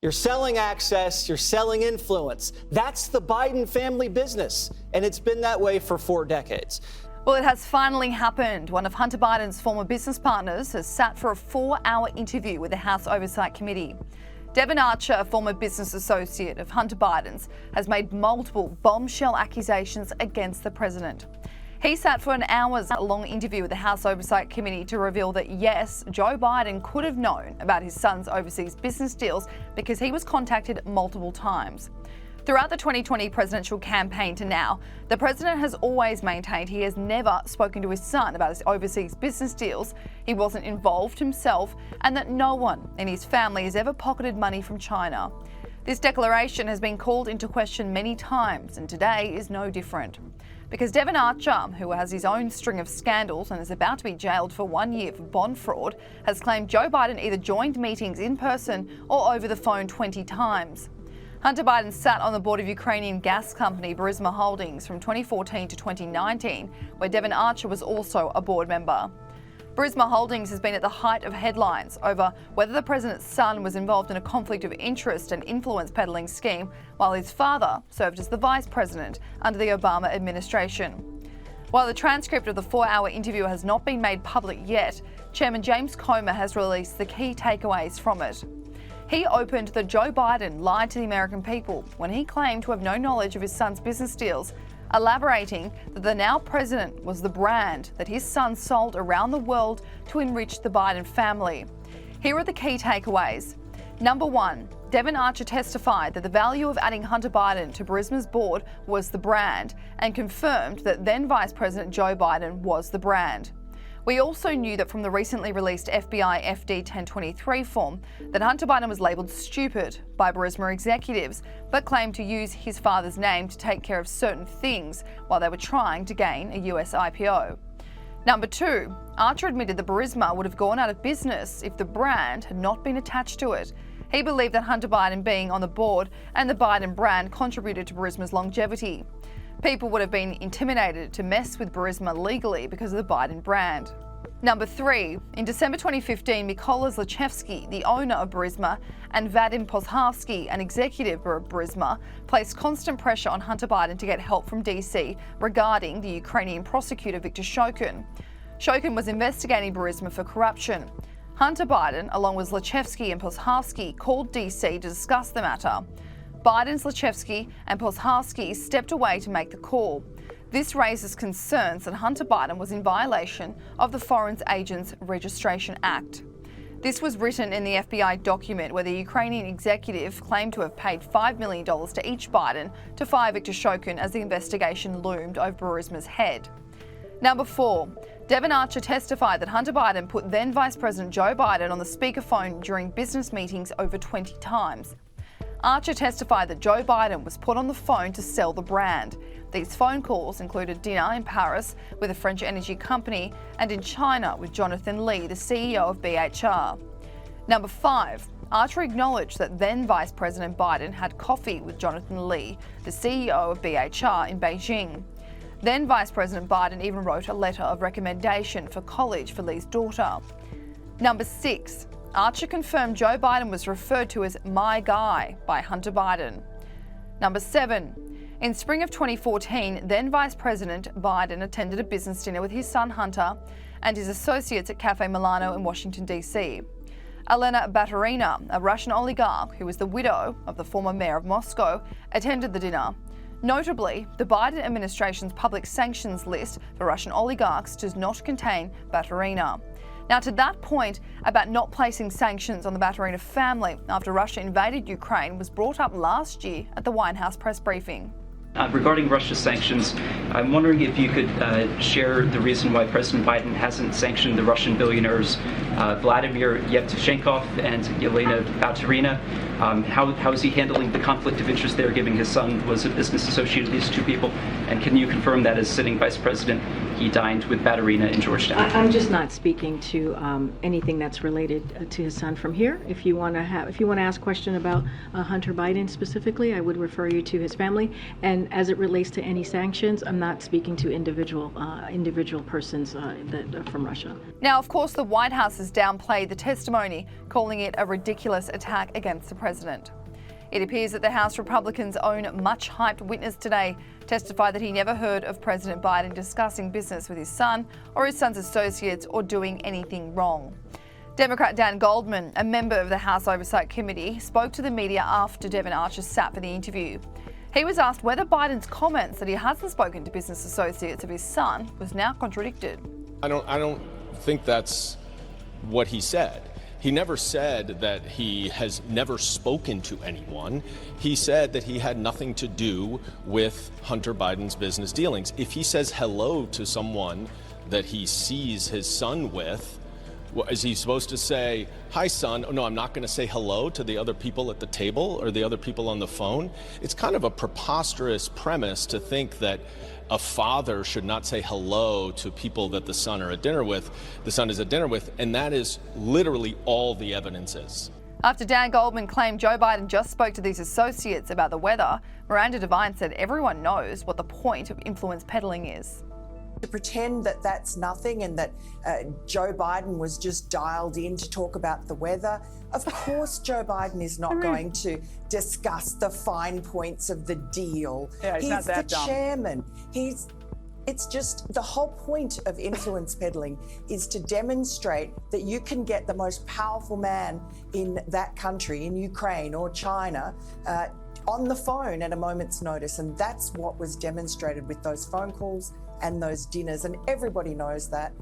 You're selling access, you're selling influence. That's the Biden family business, and it's been that way for 4 decades. Well, it has finally happened. One of Hunter Biden's former business partners has sat for a 4-hour interview with the House Oversight Committee. Devon Archer, a former business associate of Hunter Biden's, has made multiple bombshell accusations against the president. He sat for an hours-long interview with the House Oversight Committee to reveal that, yes, Joe Biden could have known about his son's overseas business deals because he was contacted multiple times. Throughout the 2020 presidential campaign to now, the president has always maintained he has never spoken to his son about his overseas business deals, he wasn't involved himself, and that no one in his family has ever pocketed money from China. This declaration has been called into question many times, and today is no different. Because Devon Archer, who has his own string of scandals and is about to be jailed for 1 year for bond fraud, has claimed Joe Biden either joined meetings in person or over the phone 20 times. Hunter Biden sat on the board of Ukrainian gas company Burisma Holdings from 2014 to 2019, where Devon Archer was also a board member. Burisma Holdings has been at the height of headlines over whether the president's son was involved in a conflict of interest and influence peddling scheme, while his father served as the vice president under the Obama administration. While the transcript of the 4-hour interview has not been made public yet, Chairman James Comer has released the key takeaways from it. He opened that Joe Biden lied to the American people when he claimed to have no knowledge of his son's business deals, elaborating that the now president was the brand that his son sold around the world to enrich the Biden family. Here are the key takeaways. Number 1, Devon Archer testified that the value of adding Hunter Biden to Burisma's board was the brand, and confirmed that then Vice President Joe Biden was the brand. We also knew that from the recently released FBI FD 1023 form that Hunter Biden was labelled stupid by Burisma executives, but claimed to use his father's name to take care of certain things while they were trying to gain a US IPO. Number 2, Archer admitted that Burisma would have gone out of business if the brand had not been attached to it. He believed that Hunter Biden being on the board and the Biden brand contributed to Burisma's longevity. People would have been intimidated to mess with Burisma legally because of the Biden brand. Number 3, in December 2015, Mykola Zlochevsky, the owner of Burisma, and Vadim Pozharsky, an executive of Burisma, placed constant pressure on Hunter Biden to get help from DC regarding the Ukrainian prosecutor Viktor Shokin. Shokin was investigating Burisma for corruption. Hunter Biden, along with Zlochevsky and Pozharsky, called DC to discuss the matter. Biden, Zlochevsky and Pozharsky stepped away to make the call. This raises concerns that Hunter Biden was in violation of the Foreign Agents Registration Act. This was written in the FBI document where the Ukrainian executive claimed to have paid $5 million to each Biden to fire Viktor Shokin as the investigation loomed over Burisma's head. Number 4, Devon Archer testified that Hunter Biden put then Vice President Joe Biden on the speakerphone during business meetings over 20 times. Archer testified that Joe Biden was put on the phone to sell the brand. These phone calls included dinner in Paris with a French energy company and in China with Jonathan Lee, the CEO of BHR. Number 5, Archer acknowledged that then Vice President Biden had coffee with Jonathan Lee, the CEO of BHR, in Beijing. Then Vice President Biden even wrote a letter of recommendation for college for Lee's daughter. Number 6, Archer confirmed Joe Biden was referred to as "my guy" by Hunter Biden. Number 7, in spring of 2014, then Vice President Biden attended a business dinner with his son Hunter and his associates at Cafe Milano in Washington, D.C. Elena Baturina, a Russian oligarch who was the widow of the former mayor of Moscow, attended the dinner. Notably, the Biden administration's public sanctions list for Russian oligarchs does not contain Baturina. Now, to that point about not placing sanctions on the Baturina family after Russia invaded Ukraine was brought up last year at the White House press briefing. Regarding Russia's sanctions, I'm wondering if you could share the reason why President Biden hasn't sanctioned the Russian billionaires Vladimir Yevtushenkov and Yelena Baturina. How is he handling the conflict of interest there, given his son was a business associate of these two people? And can you confirm that as sitting Vice President, he dined with Baturina in Georgetown. I'm just not speaking to anything that's related to his son from here. If you want to ask a question about Hunter Biden specifically, I would refer you to his family. And as it relates to any sanctions, I'm not speaking to individual persons that from Russia. Now, of course, the White House has downplayed the testimony, calling it a ridiculous attack against the president. It appears that the House Republicans' own much-hyped witness today testified that he never heard of President Biden discussing business with his son or his son's associates or doing anything wrong. Democrat Dan Goldman, a member of the House Oversight Committee, spoke to the media after Devon Archer sat for the interview. He was asked whether Biden's comments that he hasn't spoken to business associates of his son was now contradicted. I don't think that's what he said. He never said that he has never spoken to anyone. He said that he had nothing to do with Hunter Biden's business dealings. If he says hello to someone that he sees his son with, is he supposed to say, "Hi, son"? Oh, no, I'm not going to say hello to the other people at the table or the other people on the phone. It's kind of a preposterous premise to think that a father should not say hello to people that the son is at dinner with, and that is literally all the evidence is. After Dan Goldman claimed Joe Biden just spoke to these associates about the weather, Miranda Devine said everyone knows what the point of influence peddling is. To pretend that that's nothing and that Joe Biden was just dialed in to talk about the weather. Of course, Joe Biden is not going to discuss the fine points of the deal. Yeah, he's not that the dumb. chairman. It's just the whole point of influence peddling is to demonstrate that you can get the most powerful man in that country, in Ukraine or China, on the phone at a moment's notice. And that's what was demonstrated with those phone calls and those dinners. And everybody knows that.